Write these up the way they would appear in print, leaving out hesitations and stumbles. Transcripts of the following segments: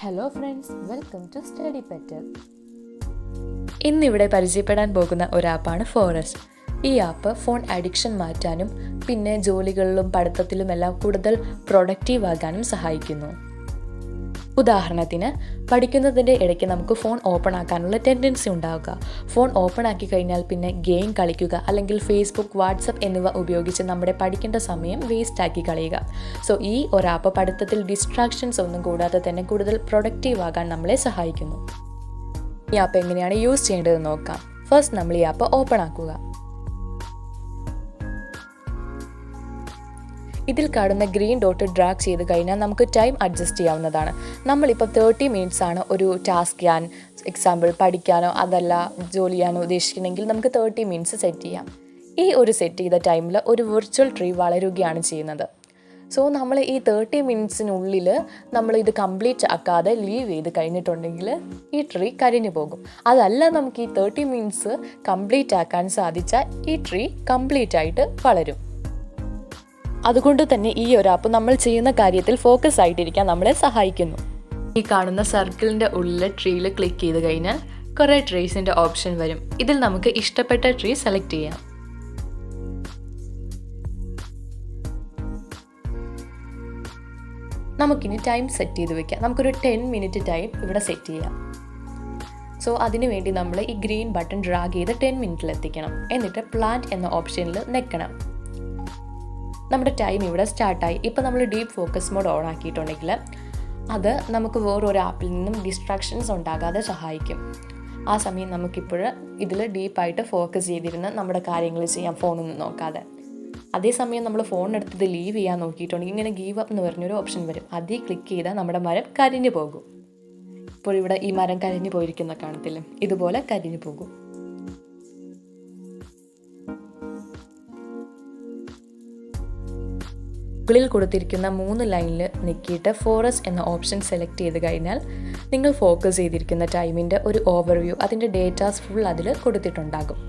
Hello friends, welcome to Study Petal. ഇന്നിവിടെ പരിചയപ്പെടാൻ പോകുന്ന ഒരു ആപ്പാണ് ഫോറസ്റ്റ്. ഈ ആപ്പ് ഫോൺ അഡിക്ഷൻ മാറ്റാനും പിന്നെ ജോലികളിലും പഠിത്തത്തിലുമെല്ലാം കൂടുതൽ പ്രൊഡക്റ്റീവ് ആകാനും സഹായിക്കുന്നു. ഉദാഹരണത്തിന്, പഠിക്കുന്നതിൻ്റെ ഇടയ്ക്ക് നമുക്ക് ഫോൺ ഓപ്പൺ ആക്കാനുള്ള ടെൻഡൻസി ഉണ്ടാവുക. ഫോൺ ഓപ്പൺ ആക്കി കഴിഞ്ഞാൽ പിന്നെ ഗെയിം കളിക്കുക, അല്ലെങ്കിൽ ഫേസ്ബുക്ക്, വാട്സപ്പ് എന്നിവ ഉപയോഗിച്ച് നമ്മുടെ പഠിക്കേണ്ട സമയം വേസ്റ്റ് ആക്കി കളയുക. സോ ഈ ഒരു ആപ്പ് പഠിത്തത്തിൽ ഡിസ്ട്രാക്ഷൻസ് ഒന്നും കൂടാതെ തന്നെ കൂടുതൽ പ്രൊഡക്റ്റീവ് ആകാൻ നമ്മളെ സഹായിക്കുന്നു. ഈ ആപ്പ് എങ്ങനെയാണ് യൂസ് ചെയ്യേണ്ടതെന്ന് നോക്കാം. ഫസ്റ്റ് നമ്മൾ ഈ ആപ്പ് ഓപ്പൺ ആക്കുക. ഇതിൽ കാണുന്ന ഗ്രീൻ ഡോട്ട് ഡ്രാഗ് ചെയ്ത് കഴിഞ്ഞാൽ നമുക്ക് ടൈം അഡ്ജസ്റ്റ് ചെയ്യാവുന്നതാണ്. നമ്മളിപ്പോൾ 30 മിനിറ്റ്സ് ആണ് ഒരു ടാസ്ക് ചെയ്യാൻ, എക്സാമ്പിൾ പഠിക്കാനോ അതല്ല ജോലി ചെയ്യാനോ ഉദ്ദേശിക്കണമെങ്കിൽ നമുക്ക് 30 മിനിറ്റ്സ് സെറ്റ് ചെയ്യാം. ഈ ഒരു സെറ്റ് ചെയ്ത ടൈമിൽ ഒരു വിർച്വൽ ട്രീ വളരുകയാണ് ചെയ്യുന്നത്. സോ നമ്മൾ ഈ 30 മിനിറ്റ്സിനുള്ളിൽ നമ്മൾ ഇത് കംപ്ലീറ്റ് ആക്കാതെ ലീവ് ചെയ്ത് കഴിഞ്ഞിട്ടുണ്ടെങ്കിൽ ഈ ട്രീ കരിഞ്ഞു പോകും. അതല്ല, നമുക്ക് ഈ 30 മിനിറ്റ്സ് കംപ്ലീറ്റ് ആക്കാൻ സാധിച്ചാൽ ഈ ട്രീ കംപ്ലീറ്റ് ആയിട്ട് വളരും. അതുകൊണ്ട് തന്നെ ഈ ഒരു ആപ്പ് നമ്മൾ ചെയ്യുന്ന കാര്യത്തിൽ ഫോക്കസ് ആയിട്ടിരിക്കാൻ നമ്മളെ സഹായിക്കുന്നു. ഈ കാണുന്ന സർക്കിളിൻ്റെ ഉള്ളിൽ ട്രീയിൽ ക്ലിക്ക് ചെയ്ത് കഴിഞ്ഞാൽ കുറേ ട്രീസിൻ്റെ ഓപ്ഷൻ വരും. ഇതിൽ നമുക്ക് ഇഷ്ടപ്പെട്ട ട്രീ സെലക്ട് ചെയ്യാം. നമുക്കിനി ടൈം സെറ്റ് ചെയ്ത് വെക്കാം. നമുക്കൊരു 10 മിനിറ്റ് ടൈം ഇവിടെ സെറ്റ് ചെയ്യാം. സോ അതിനു വേണ്ടി നമ്മൾ ഈ ഗ്രീൻ ബട്ടൺ ഡ്രാഗ് ചെയ്ത് 10 മിനിറ്റിൽ എത്തിക്കണം. എന്നിട്ട് പ്ലാന്റ് എന്ന ഓപ്ഷനിൽ നിൽക്കണം. നമ്മുടെ ടൈം ഇവിടെ സ്റ്റാർട്ടായി. ഇപ്പോൾ നമ്മൾ ഡീപ്പ് ഫോക്കസ് മോഡ് ഓൺ ആക്കിയിട്ടുണ്ടെങ്കിൽ അത് നമുക്ക് വേറൊരു ആപ്പിൽ നിന്നും ഡിസ്ട്രാക്ഷൻസ് ഉണ്ടാകാതെ സഹായിക്കും. ആ സമയം നമുക്കിപ്പോൾ ഇതിൽ ഡീപ്പായിട്ട് ഫോക്കസ് ചെയ്തിരുന്ന് നമ്മുടെ കാര്യങ്ങൾ ചെയ്യാം, ഫോണൊന്നും നോക്കാതെ. അതേസമയം നമ്മൾ ഫോൺ എടുത്തത് ലീവ് ചെയ്യാൻ നോക്കിയിട്ടുണ്ടെങ്കിൽ ഇങ്ങനെ ഗീവ് അപ്പ് എന്ന് പറഞ്ഞൊരു ഓപ്ഷൻ വരും. അതിൽ ക്ലിക്ക് ചെയ്താൽ നമ്മുടെ മരം കരിഞ്ഞു പോകും. ഇപ്പോൾ ഇവിടെ ഈ മരം കരിഞ്ഞു പോയിരിക്കുന്ന കാണത്തില്ല, ഇതുപോലെ കരിഞ്ഞു പോകും. മുകളിൽ കൊടുത്തിരിക്കുന്ന 3 ലൈനിൽ നിൽക്കിയിട്ട് ഫോറസ്റ്റ് എന്ന ഓപ്ഷൻ സെലക്ട് ചെയ്ത് കഴിഞ്ഞാൽ നിങ്ങൾ ഫോക്കസ് ചെയ്തിരിക്കുന്ന ടൈമിൻ്റെ ഒരു ഓവർവ്യൂ, അതിൻ്റെ ഡേറ്റാസ് ഫുൾ അതിൽ കൊടുത്തിട്ടുണ്ടാകും.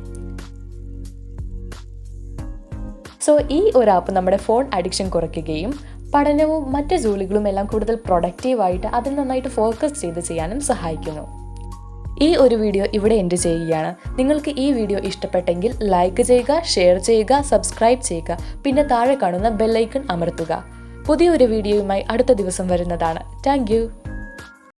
സോ ഈ ഒരു ആപ്പ് നമ്മുടെ ഫോൺ അഡിക്ഷൻ കുറയ്ക്കുകയും പഠനവും മറ്റ് ജോലികളും എല്ലാം കൂടുതൽ പ്രൊഡക്റ്റീവായിട്ട് അതിൽ നന്നായിട്ട് ഫോക്കസ് ചെയ്ത് ചെയ്യാനും സഹായിക്കുന്നു. ഈ ഒരു വീഡിയോ ഇവിടെ എൻഡ് ചെയ്യുകയാണ്. നിങ്ങൾക്ക് ഈ വീഡിയോ ഇഷ്ടപ്പെട്ടെങ്കിൽ ലൈക്ക് ചെയ്യുക, ഷെയർ ചെയ്യുക, സബ്സ്ക്രൈബ് ചെയ്യുക. പിന്നെ താഴെ കാണുന്ന ബെല്ലൈക്കൺ അമർത്തുക. പുതിയൊരു വീഡിയോയുമായി അടുത്ത ദിവസം വരുന്നതാണ്. Thank you.